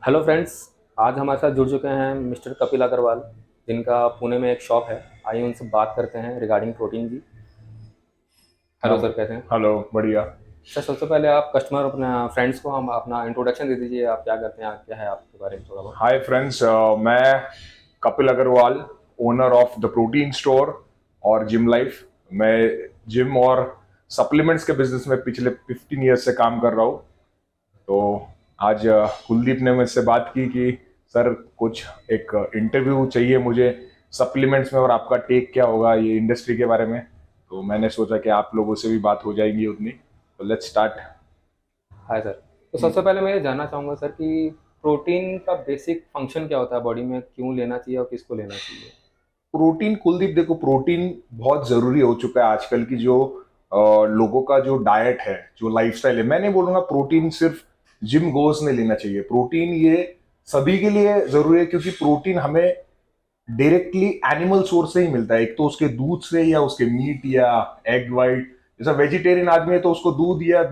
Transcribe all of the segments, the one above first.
Hello friends. आज हमारे साथ जुड़ चुके हैं मिस्टर कपिल अग्रवाल, जिनका पुणे में एक शॉप है। आइए उनसे बात करते हैं रिगार्डिंग प्रोटीन की। हाँ। हेलो सर, कैसे हैं? हेलो, बढ़िया। सर, सबसे पहले आप कस्टमर अपने फ्रेंड्स को हम अपना इंट्रोडक्शन दे दीजिए। आप क्या करते हैं, क्या है आपके बारे में थोड़ा बहुत। हाय फ्रेंड्स, मैं Kapil Agarwal, owner of the protein store और जिम लाइफ। मैं जिम और सप्लीमेंट्स के बिजनेस में पिछले 15 ईयर्स से काम कर रहा हूँ। तो आज कुलदीप ने मुझसे बात की कि सर कुछ एक इंटरव्यू चाहिए मुझे सप्लीमेंट्स में, और आपका टेक क्या होगा ये इंडस्ट्री के बारे में। तो मैंने सोचा कि आप लोगों से भी बात हो जाएगी उतनी। तो लेट्स स्टार्ट। Hi sir. तो सबसे पहले मैं ये जानना चाहूँगा सर कि प्रोटीन का बेसिक फंक्शन क्या होता है बॉडी में, क्यों लेना चाहिए और किसको लेना चाहिए? प्रोटीन, कुलदीप देखो, प्रोटीन बहुत जरूरी हो चुका है आजकल की जो लोगों का जो डाइट है, जो लाइफस्टाइल है। मैं नहीं बोलूंगा प्रोटीन सिर्फ जिम गोर्स ने लेना चाहिए। प्रोटीन ये सभी के लिए जरूरी है, क्योंकि प्रोटीन हमें डायरेक्टली एनिमल सोर्स से ही मिलता है। एक तो उसके दूध से, या उसके मीट या एग वाइट। जैसा वेजिटेरियन आदमी है तो उसको दूध या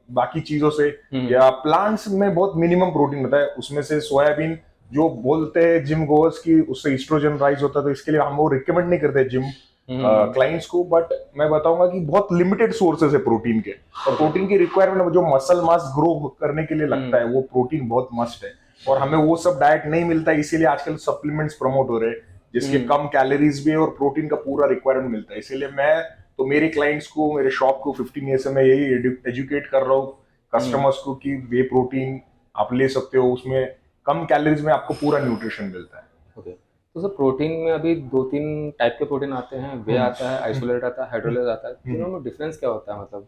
बाकी चीजों से, हम्म। या प्लांट्स में बहुत मिनिमम प्रोटीन होता है। उसमें से सोयाबीन, जो बोलते हैं जिम गोअर्स की उससे ईस्ट्रोजन राइज होता है, तो इसके लिए हम वो रिकमेंड नहीं करते जिम हम्म। क्लाइंट्स को। बट मैं बताऊंगा कि बहुत लिमिटेड सोर्सेस है प्रोटीन के। और ओके। प्रोटीन की रिक्वायरमेंट जो मसल मास ग्रो करने के लिए लगता है, हम्म। वो प्रोटीन बहुत मस्ट है। और हमें वो सब डाइट नहीं मिलता, इसीलिए आजकल सप्लीमेंट्स प्रमोट हो रहे हैं जिसके हम्म। कम कैलोरीज भी है और प्रोटीन का पूरा रिक्वायरमेंट मिलता है। इसीलिए मैं तो मेरे क्लाइंट्स को, मेरे शॉप को 15 ईयर से मैं यही एजुकेट कर रहा हूँ हम्म। कस्टमर्स को कि वे प्रोटीन आप ले सकते हो, उसमें कम कैलोरीज में आपको पूरा न्यूट्रिशन मिलता है। ओके। तो सर, प्रोटीन में अभी दो तीन टाइप के प्रोटीन आते हैं। वे हम्म, आता है, हम्म, आइसोलेट आता है, हम्म, हाइड्रोलेज आता है। हम्म। तीनों में डिफरेंस क्या होता है मतलब?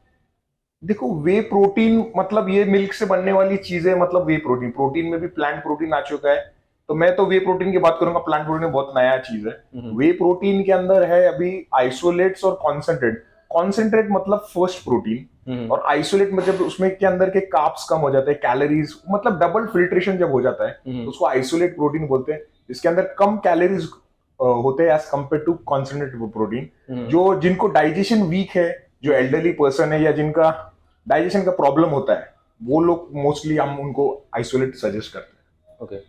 देखो, वे प्रोटीन मतलब ये मिल्क से बनने वाली चीजें, मतलब वे प्रोटीन। प्रोटीन में भी प्लांट प्रोटीन आ चुका है। तो मैं तो वे प्रोटीन की बात करूंगा। प्लांट प्रोटीन बहुत नया चीज है। हम्म। वे प्रोटीन के अंदर है अभी आइसोलेट्स और कॉन्सेंट्रेट। कॉन्सेंट्रेट मतलब फर्स्ट प्रोटीन, हम्म। और आइसोलेट मतलब उसमें के अंदर के कार्ब्स कम हो जाते हैं, कैलोरीज मतलब डबल फिल्ट्रेशन जब हो जाता है तो हम्म। उसको आइसोलेट प्रोटीन बोलते हैं। इसके अंदर कम कैलोरीज होते हैं as compared to concentrate protein. Hmm. जो जिनको डाइजेशन वीक है, जो हम्म। एल्डरली पर्सन है, या जिनका डाइजेशन का प्रॉब्लम होता है, वो लोग मोस्टली हम उनको आइसोलेट सजेस्ट करते हैं। ओके।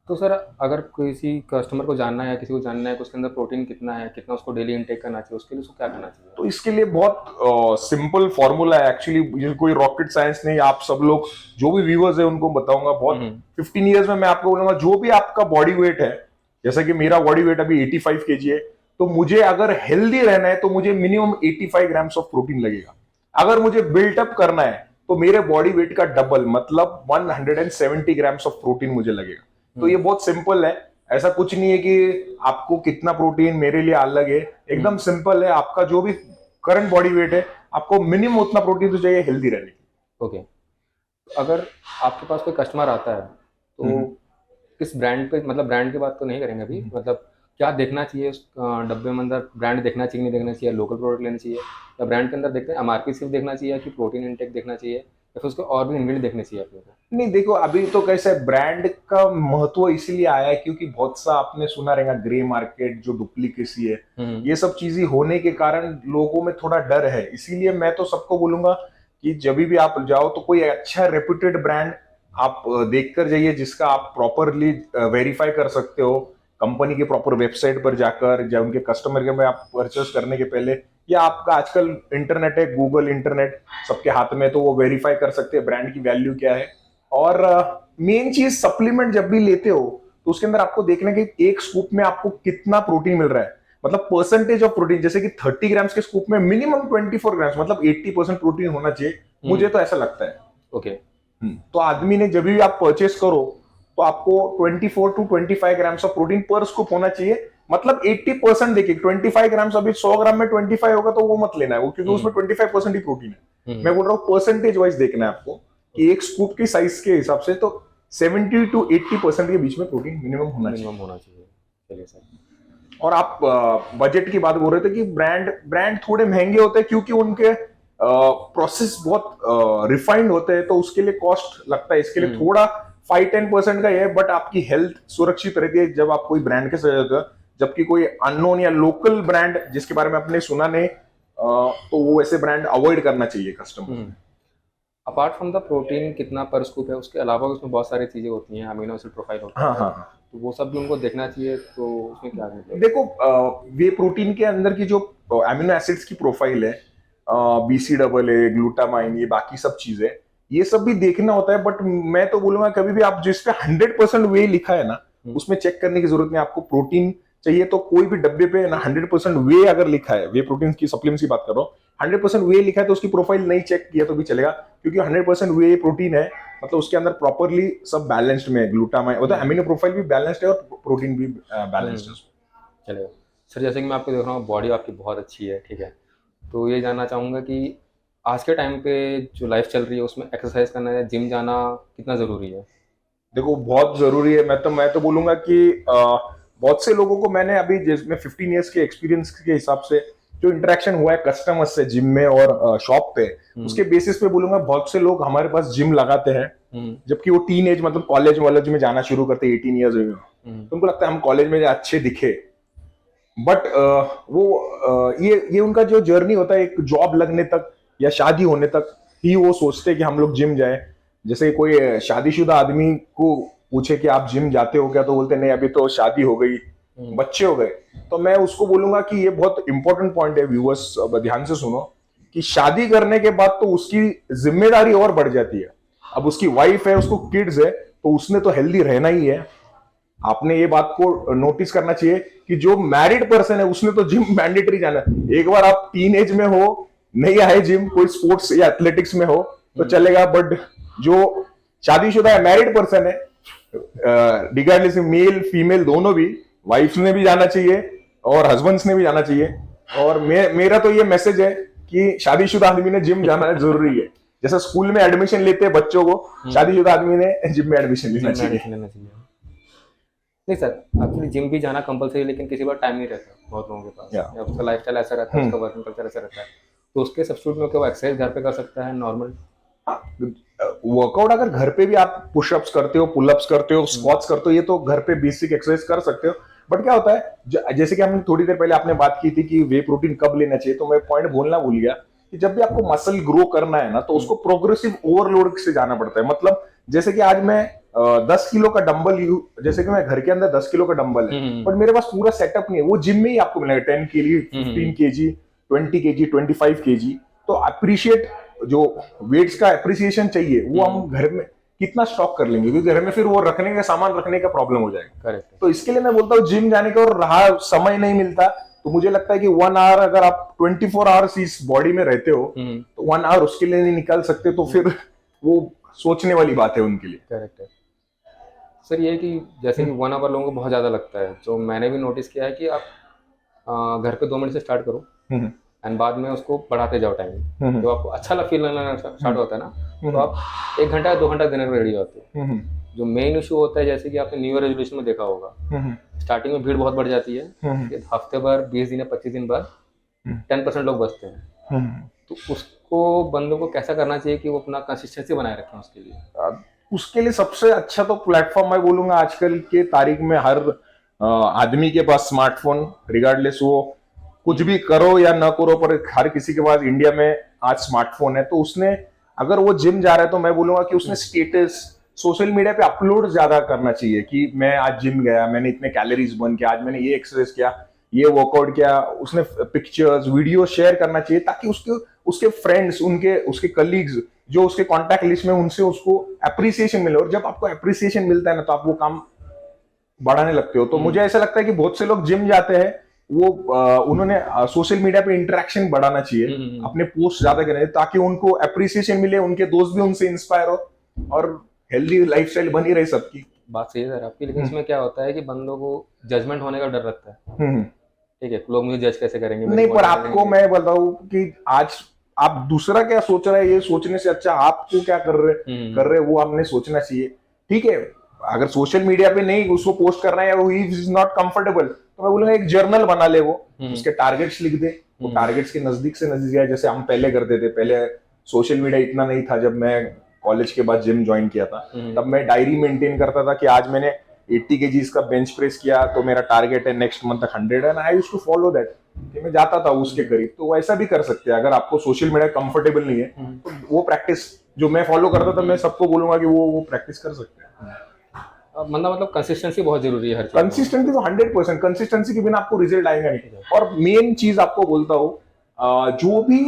तो सर, अगर किसी कस्टमर को जानना है या किसी को जानना है कि उसके अंदर प्रोटीन कितना है, कितना उसको डेली इनटेक करना चाहिए, उसके लिए उसको क्या करना चाहिए? तो इसके लिए बहुत सिंपल फॉर्मूला है एक्चुअली। ये कोई रॉकेट साइंस नहीं। आप सब लोग जो भी व्यूअर्स है उनको बताऊंगा। बहुत हम्म। 15 ईयर्स में मैं आपको बोलूंगा, जो भी आपका बॉडी वेट है, जैसा कि मेरा बॉडी वेट अभी 85 केजी है, तो मुझे अगर हेल्दी रहना है तो मुझे मिनिमम 85 ग्राम्स ऑफ प्रोटीन लगेगा। अगर मुझे बिल्टअप करना है तो मेरे बॉडी वेट का डबल, मतलब 170 ग्राम्स ऑफ प्रोटीन मुझे लगेगा। तो ये हम्म। बहुत सिंपल है। ऐसा कुछ नहीं है कि आपको कितना प्रोटीन मेरे लिए अलग है। एकदम हम्म। सिंपल है। आपका जो भी करंट बॉडी वेट है, आपको मिनिमम उतना प्रोटीन तो चाहिए हेल्दी रहने के ओके। तो अगर आपके पास कोई कस्टमर आता है तो लिए। किस ब्रांड पे, मतलब ब्रांड की बात तो नहीं करेंगे अभी, मतलब क्या देखना चाहिए उस डब्बे में? अंदर ब्रांड देखना चाहिए, नहीं देखना चाहिए? लोकल प्रोडक्ट लेना चाहिए, या ब्रांड के अंदर देखते हैं एमआरपी सिर्फ देखना चाहिए, कि प्रोटीन इंटेक देखना चाहिए, या फिर उसके और भी इंग्रेडिएंट देखने चाहिए अपने को? नहीं, देखो, अभी तो कैसे है, ब्रांड का महत्व इसीलिए आया है क्योंकि बहुत सा आपने सुना रहेगा ग्रे मार्केट, जो डुप्लीकेसी है, हम्म। ये सब चीजें होने के कारण लोगों में थोड़ा डर है। इसीलिए मैं तो सबको बोलूंगा कि जब भी आप जाओ तो कोई अच्छा रेप्यूटेड ब्रांड आप देख कर जाइए, जिसका आप प्रॉपरली वेरीफाई कर सकते हो कंपनी के प्रॉपर वेबसाइट पर जाकर, या उनके कस्टमर के में आप परचेस करने के पहले, या आपका आजकल इंटरनेट है, गूगल इंटरनेट सबके हाथ में, तो वो वेरीफाई कर सकते हैं ब्रांड की वैल्यू क्या है। और मेन चीज, सप्लीमेंट जब भी लेते हो तो उसके अंदर आपको देखना है कि एक स्कूप में आपको कितना प्रोटीन मिल रहा है, मतलब परसेंटेज ऑफ प्रोटीन। जैसे कि 30 ग्राम्स के स्कूप में मिनिमम 24 ग्राम्स, मतलब 80% प्रोटीन होना चाहिए। मुझे हम्म। तो ऐसा लगता है। ओके। तो आदमी ने जब भी आप परचेस करो तो आपको 24 to 25 ग्राम्स ऑफ प्रोटीन पर स्कूप होना चाहिए। मतलब 80% देखिए, 25 ग्राम्स, अभी 100 ग्राम में 25 होगा तो वो मत लेना है वो, क्योंकि हम्म। उसमें 25% ही प्रोटीन है। हम्म। मैं बोल रहा हूँ परसेंटेज वाइज देखना है आपको कि एक स्कूप की साइज के हिसाब से तो 70 to 80% के बीच में प्रोटीन मिनिमम होना चाहिए। मिनिमम होना चाहिए। चलिए सर। और आप बजट की बात बोल रहे थे कि ब्रांड ब्रांड थोड़े महंगे होते हैं क्योंकि उनके प्रोसेस बहुत रिफाइंड होते हैं, तो उसके लिए कॉस्ट लगता है। इसके लिए हम्म। थोड़ा 5-10% का ही है, बट आपकी हेल्थ सुरक्षित रहती है जब आप कोई ब्रांड के साथ जाते हो। जबकि कोई अननोन या लोकल ब्रांड जिसके बारे में आपने सुना नहीं, तो वो ऐसे ब्रांड अवॉइड करना चाहिए customer. Hmm. Apart from the protein कितना पर स्कूप है, उसके अलावा उसमें बहुत सारी चीज़ें होती हैं, अमीनो एसिड प्रोफाइल होता हाँ है, हाँ हाँ। तो वो सब भी उनको देखना चाहिए, तो उसमें क्या मतलब? देखो वे प्रोटीन के अंदर की जो अमीनो एसिड्स की प्रोफाइल है, बीसी डबल ए, ग्लूटामाइन, ये बाकी सब चीजें, ये सब भी देखना होता है। बट मैं तो बोलूंगा कभी भी आप जिस पे 100% वे लिखा है ना, उसमें चेक करने की जरूरत नहीं। आपको प्रोटीन चाहिए तो कोई भी डब्बे पे ना 100% वे अगर लिखा है, वे प्रोटीन की सप्लीमेंट्स की बात कर रहा हूँ, 100% वे लिखा है तो उसकी प्रोफाइल नहीं चेक किया तो भी चलेगा, क्योंकि 100% वे प्रोटीन है मतलब उसके अंदर प्रॉपरली सब बैलेंस्ड में ग्लूटामाइन, मतलब अमीनो प्रोफाइल भी बैलेंस्ड है और प्रोटीन भी बैलेंस्ड है। चलेगा। सर जैसे कि मैं आपको देख रहा हूँ बॉडी आपकी बहुत अच्छी है, ठीक है, तो ये जानना चाहूँगा कि आज के टाइम पे जो लाइफ चल रही है उसमें एक्सरसाइज करना या जिम जाना कितना ज़रूरी है? देखो बहुत जरूरी है। मैं तो बोलूंगा कि बहुत से लोगों को मैंने अभी जिसमें 15 इयर्स के एक्सपीरियंस के हिसाब से जो इंटरेक्शन हुआ है कस्टमर्स से जिम में और शॉप पे, उसके बेसिस पे बोलूंगा बहुत से लोग हमारे पास जिम लगाते हैं जबकि वो टीन एज मतलब कॉलेज वॉलेज में जाना शुरू करते हैं 18 ईयर्स में। तो उनको लगता है हम कॉलेज में अच्छे दिखे, बट ये उनका जो जर्नी होता है एक जॉब लगने तक या शादी होने तक ही वो सोचते हैं कि हम लोग जिम जाए। जैसे कोई शादीशुदा आदमी को पूछे कि आप जिम जाते हो क्या, तो बोलते नहीं अभी तो शादी हो गई, बच्चे हो गए। तो मैं उसको बोलूंगा कि ये बहुत इंपॉर्टेंट पॉइंट है, व्यूअर्स ध्यान से सुनो, कि शादी करने के बाद तो उसकी जिम्मेदारी और बढ़ जाती है। अब उसकी वाइफ है, उसको किड्स है, तो उसने तो हेल्दी रहना ही है। आपने ये बात को नोटिस करना चाहिए कि जो मैरिड पर्सन है उसने तो जिम मैंडेटरी जाना है। एक बार आप टीन एज में हो, नहीं आए जिम, कोई स्पोर्ट्स या एथलेटिक्स में हो तो चलेगा, बट जो शादीशुदा है, मैरिड पर्सन है, रिगार्डलेस मेल फीमेल दोनों भी, वाइफ ने भी जाना चाहिए और हस्बैंड्स ने भी जाना चाहिए। और मेरा तो ये मैसेज है कि शादीशुदा आदमी ने जिम जाना जरूरी है। जैसे स्कूल में एडमिशन लेते हैं बच्चों को, शादीशुदा आदमी ने जिम में एडमिशन लेना चाहिए। नहीं सर, एक्चुअली जिम भी जाना कंपलसरी, लेकिन किसी बार टाइम नहीं रहता बहुत लोगों के पास, या उसका लाइफस्टाइल ऐसा रहता है, उसका वर्किंग कल्चर ऐसा रहता है, तो उसके सब्स्टिट्यूट में क्या वो एक्सरसाइज घर पे कर सकता है नॉर्मल? वर्कआउट अगर घर पे भी आप पुशअप्स करते हो, पुलअप्स करते हो, स्क्वाट्स करते हो, ये तो घर पे बेसिक एक्सरसाइज कर सकते हो। बट क्या होता है, जैसे कि हमने थोड़ी देर पहले आपने बात की थी कि वे प्रोटीन कब लेना चाहिए, तो मैं पॉइंट बोलना भूल गया कि जब भी आपको मसल ग्रो करना है ना, तो उसको प्रोग्रेसिव ओवरलोड से जाना पड़ता है। मतलब जैसे कि आज मैं 10 किलो का डंबल, जैसे कि मैं घर के अंदर 10 किलो का डंबल है, बट मेरे पास पूरा सेटअप नहीं है, वो जिम में ही आपको मिलेगा 10 के जी, 15 के जी, 20 के जी, 25 के जी। तो अप्रिशिएट जो वेट्स का अप्रिसिएशन चाहिए वो हम घर में कितना स्टॉक कर लेंगे, क्योंकि घर में फिर वो रखने का सामान रखने का प्रॉब्लम हो जाएगा। करेक्ट। तो इसके लिए मैं बोलता हूँ जिम जाने का, और रहा समय नहीं मिलता तो मुझे लगता है कि 1 आवर, अगर आप 24 आवर्स इस बॉडी में रहते हो तो 1 आवर उसके लिए नहीं निकाल सकते, तो फिर वो सोचने वाली बात है उनके लिए। करेक्ट है सर। ये कि जैसे कि 1 आवर लोगों को बहुत ज़्यादा लगता है, जो मैंने भी नोटिस किया है कि आप घर पे 2 मिनट से स्टार्ट करो एंड बाद में उसको बढ़ाते जाओ टाइम, जो आपको अच्छा फील लगना स्टार्ट होता है ना, तो आप 1 घंटा या 2 घंटा देने को रेडी होते हो। जो मेन इशू होता है, जैसे कि आपने न्यू ईयर रेजोल्यूशन में देखा होगा, स्टार्टिंग में भीड़ बहुत बढ़ जाती है, हफ्ते भर, 20 दिन या 25 दिन बाद 10% लोग बचते हैं। तो उसको बंदों को कैसा करना चाहिए कि वो अपना कंसिस्टेंसी बनाए रखें उसके लिए? उसके लिए सबसे अच्छा तो प्लेटफॉर्म मैं बोलूंगा, आजकल के तारीख में हर आदमी के पास स्मार्टफोन, रिगार्डलेस वो कुछ भी करो या ना करो, पर हर किसी के पास इंडिया में आज स्मार्टफोन है। तो उसने, अगर वो जिम जा रहा है तो मैं बोलूंगा कि उसने स्टेटस सोशल मीडिया पे अपलोड ज्यादा करना चाहिए कि मैं आज जिम गया, मैंने इतने कैलोरीज बर्न किया, आज मैंने ये एक्सरसाइज किया, ये वर्कआउट किया। उसने पिक्चर्स, वीडियो शेयर करना चाहिए, ताकि उसके फ्रेंड्स, उसके कलीग्स जो उसके कॉन्टैक्ट लिस्ट में, उनसे उसको अप्रिसिएशन मिले। और जब आपको अप्रिसिएशन मिलता है ना, तो आप वो काम बढ़ाने लगते हो। तो मुझे ऐसा लगता है कि बहुत से लोग जिम जाते हैं, वो उन्होंने सोशल मीडिया पे इंटरेक्शन बढ़ाना चाहिए, अपने पोस्ट ज्यादा करें, ताकि उनको अप्रिसिएशन मिले, उनके दोस्त भी उनसे इंस्पायर हो और हेल्दी लाइफस्टाइल बनी रहे सबकी। बात सही है सर आपकी, लेकिन इसमें क्या होता है कि बंदों को जजमेंट होने का डर रहता है। ठीक है, लोग मुझे जज कैसे करेंगे? नहीं, पर आपको मैं बताऊं कि आज आप दूसरा क्या सोच रहे हैं, ये सोचने से अच्छा आपको क्या कर रहे वो आपने सोचना चाहिए। ठीक है, अगर सोशल मीडिया पे नहीं उसको पोस्ट करना है या वो इज नॉट कंफर्टेबल, तो मैं बोलूंगा एक जर्नल बना ले, वो उसके टारगेट्स लिख दे, वो टारगेट्स के नजदीक से नजदीक जाए, जैसे हम पहले करते थे। पहले सोशल मीडिया इतना नहीं था, जब मैं कॉलेज के बाद जिम ज्वाइन किया था, तब मैं डायरी मेंटेन करता था कि आज मैंने 80 kg का बेंच प्रेस किया, तो मेरा टारगेट है नेक्स्ट मंथ तक 100, and I used to follow that, कि मैं जाता था उसके करीब। तो वैसा भी कर सकते हैं, अगर आपको सोशल मीडिया कंफर्टेबल नहीं है तो वो प्रैक्टिस जो मैं फॉलो करता था, मैं सबको बोलूंगा कि वो प्रैक्टिस कर सकते हैं। मतलब कंसिस्टेंसी बहुत जरूरी है हर चीज में। कंसिस्टेंसी तो 100%, कंसिस्टेंसी के बिना आपको रिजल्ट आएगा नहीं। और मेन चीज आपको बोलता हूँ, जो भी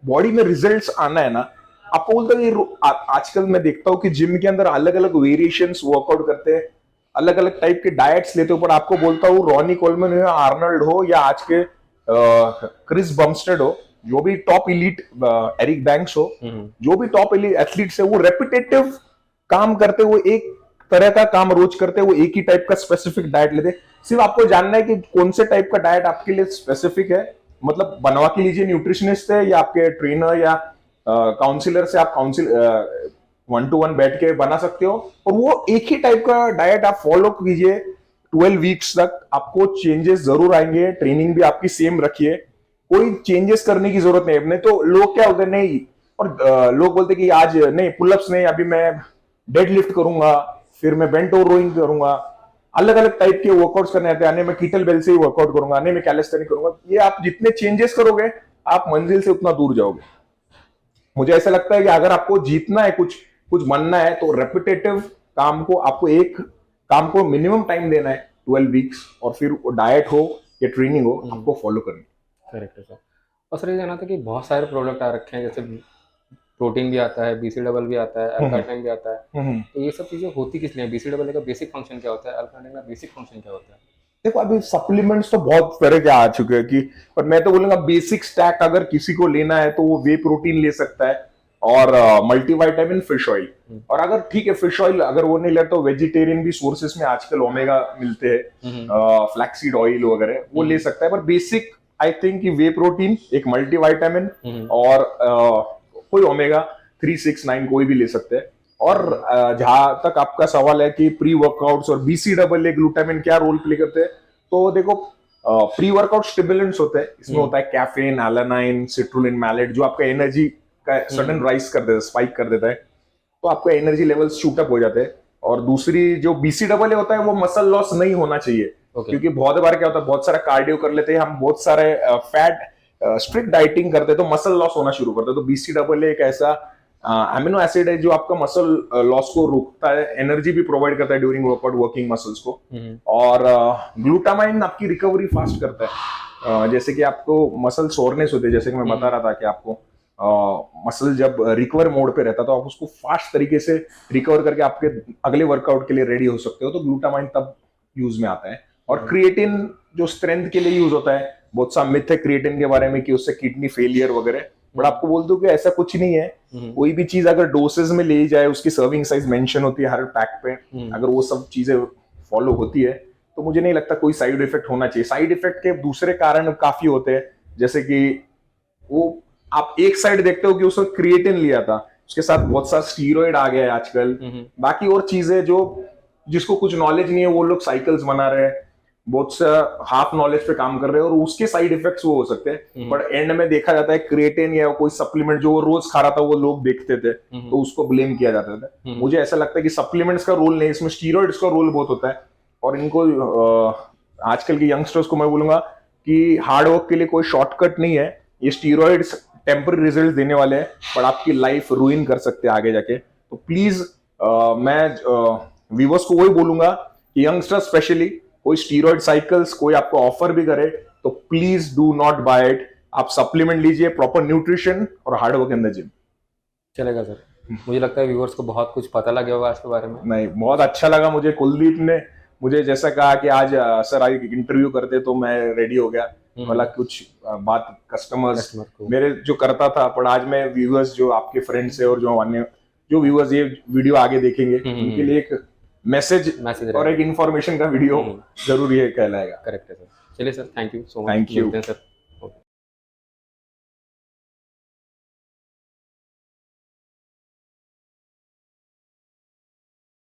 बॉडी में रिजल्ट्स आना है ना, आपको बोलता हूँ आजकल मैं देखता हूँ कि जिम के अंदर अलग अलग वेरिएशंस वर्कआउट करते हैं, अलग अलग टाइप के डाइट्स लेते हो, पर आपको बोलता हूँ रॉनी कोलमन हो या आर्नल्ड हो या आज के क्रिस बमस्टेड हो, जो भी टॉप इलीट, एरिक बैंक्स हो, जो भी टॉप इलीट एथलीट्स है, वो रेपिटेटिव काम करते हुए एक तरह का काम रोज करते हुए एक ही टाइप का स्पेसिफिक डाइट लेते। सिर्फ आपको जानना है कि कौन से टाइप का डाइट आपके लिए स्पेसिफिक है, मतलब बनवा के लीजिए न्यूट्रिशनिस्ट है या आपके ट्रेनर या काउंसिलर से आप काउंसिल 1-to-1 बैठ के बना सकते हो, और वो एक ही टाइप का डाइट आप फॉलो कीजिए 12 वीक्स तक, आपको चेंजेस जरूर आएंगे। ट्रेनिंग भी आपकी सेम रखिए, कोई चेंजेस करने की जरूरत नहीं। नहीं तो लोग क्या होते हैं, नहीं, और लोग बोलते कि आज नहीं पुलअप्स नहीं, अभी मैं डेड लिफ्ट करूंगा, फिर मैं बेंट ओवर रोइंग करूंगा, अलग अलग टाइप के वर्कआउट्स करने आते हैं, आने में कीटल बेल से ही वर्कआउट करूंगा, आने में कैलिस्थेनिक करूंगा। ये आप जितने चेंजेस करोगे, आप मंजिल से उतना दूर जाओगे। मुझे ऐसा लगता है कि अगर आपको जीतना है, कुछ कुछ बनना है, तो रेपिटेटिव काम को, आपको एक काम को मिनिमम टाइम देना है 12 वीक्स, और फिर डाइट हो या ट्रेनिंग हो, आपको फॉलो करनी। करेक्ट है सर। और सर ये जाना था कि बहुत सारे प्रोडक्ट आ रखे हैं, जैसे प्रोटीन भी आता है, बीसी डबल भी आता है, अल्फा-टाइम भी आता है, तो ये सब चीज़ें होती किस लिए? बीसी डबल का बेसिक फंक्शन क्या होता है, अल्फा-टाइम का बेसिक फंक्शन क्या होता है? देखो, अभी सप्लीमेंट्स तो बहुत तरह के आ चुके हैं कि, पर मैं तो बोलूंगा बेसिक स्टैक अगर किसी को लेना है तो वो वे प्रोटीन ले सकता है, और मल्टीविटामिन, फिश ऑयल। और अगर ठीक है, फिश ऑयल अगर वो नहीं लेता तो वेजिटेरियन भी सोर्सेस में आजकल ओमेगा मिलते हैं, फ्लैक्सीड ऑयल वगैरह, वो ले सकता है। पर बेसिक आई थिंक कि वे प्रोटीन, एक मल्टीविटामिन, और कोई ओमेगा 3, 6, 9 कोई भी ले सकते हैं। और जहां तक आपका सवाल है कि प्री वर्कआउट्स और बीसी डबल ए ग्लूटामिन क्या रोल प्ले करते हैं, तो देखो, प्री वर्कआउट स्टिमुलेंट्स होते हैं, इसमें होता है कैफीन, एलानाइन, सिट्रुलिन, मैलेट, जो आपका एनर्जी का सडन राइज कर देता है, स्पाइक कर देता है, तो आपका एनर्जी लेवल्स शूट अप हो जाते हैं। और दूसरी जो बीसी डबल ए होता है, वो मसल लॉस नहीं होना चाहिए, क्योंकि बहुत बार क्या होता है, बहुत सारा कार्डियो कर लेते हैं हम, बहुत सारे फैट स्ट्रिक्ट डाइटिंग करते हैं, तो मसल लॉस होना शुरू करते हैं। तो बीसी डबल एक ऐसा अमीनो एसिड है जो आपका मसल लॉस को रोकता है, एनर्जी भी प्रोवाइड करता है ड्यूरिंग वर्कआउट, वर्किंग मसल्स को। और ग्लूटामाइन आपकी रिकवरी फास्ट करता है, जैसे कि आपको मसल सोरनेस होते हैं, जैसे कि मैं बता रहा था कि आपको मसल जब रिकवर मोड पे रहता है, तो आप उसको फास्ट तरीके से रिकवर करके आपके अगले वर्कआउट के लिए रेडी हो सकते हो, तो ग्लूटामाइन तब यूज में आता है। और क्रिएटिन जो स्ट्रेंथ के लिए यूज होता है, बहुत सा मिथ है क्रिएटिन के बारे में कि उससे किडनी फेलियर वगैरह, बट आपको बोल दूं कि ऐसा कुछ नहीं है। कोई भी चीज अगर डोसेज में ले जाए, उसकी सर्विंग साइज मेंशन होती है हर पैक पे, अगर वो सब चीजें फॉलो होती है, तो मुझे नहीं लगता कोई साइड इफेक्ट होना चाहिए। साइड इफेक्ट के दूसरे कारण काफी होते हैं, जैसे कि वो आप एक साइड देखते हो कि उसने क्रिएटिन लिया था, उसके साथ बहुत सा स्टीरॉइड आ गया है आजकल, बाकी और चीजें जो जिसको कुछ नॉलेज नहीं है, वो लोग साइकिल्स बना रहे हैं, बहुत सा हाफ नॉलेज पे काम कर रहे हैं, और उसके साइड इफेक्ट्स वो हो सकते हैं। बट एंड में देखा जाता है क्रिएटिन या कोई सप्लीमेंट जो वो रोज खा रहा था, वो लोग देखते थे, तो उसको ब्लेम किया जाता था। मुझे ऐसा लगता है कि सप्लीमेंट्स का रोल नहीं, इसमें स्टीरॉइड्स का रोल बहुत होता है। और इनको आजकल के यंगस्टर्स को मैं बोलूंगा कि हार्डवर्क के लिए कोई शॉर्टकट नहीं है, ये स्टीरॉइड्स टेम्पररी रिजल्ट देने वाले हैं, पर आपकी लाइफ रूइन कर सकते हैं आगे जाके। तो प्लीज मैं व्यूअर्स को वही बोलूंगा कि यंगस्टर्स स्पेशली, कोई स्टीरॉइड साइकिल्स कोई आपको ऑफर भी करे, तो please do not buy it. आप सप्लीमेंट लीजिए, प्रॉपर न्यूट्रिशन और hard work in the gym. चलेगा सर। मुझे लगता है व्यूअर्स को बहुत कुछ पता लगे होगा आज के बारे में। नहीं, बहुत अच्छा लगा मुझे। कुलदीप ने मुझे जैसा कहा कि आज सर आज इंटरव्यू करते, तो मैं रेडी हो गया, वाला कुछ बात कस्टमर्स मेरे जो करता था, पर आज मैं व्यूअर्स जो आपके फ्रेंड्स है और जो अन्य जो व्यूअर्स ये वीडियो आगे देखेंगे, उनके लिए एक मैसेज और एक इंफॉर्मेशन का वीडियो जरूरी है कहलाएगा। करेक्ट है सर। चलिए sir, thank you so much. Thank you sir.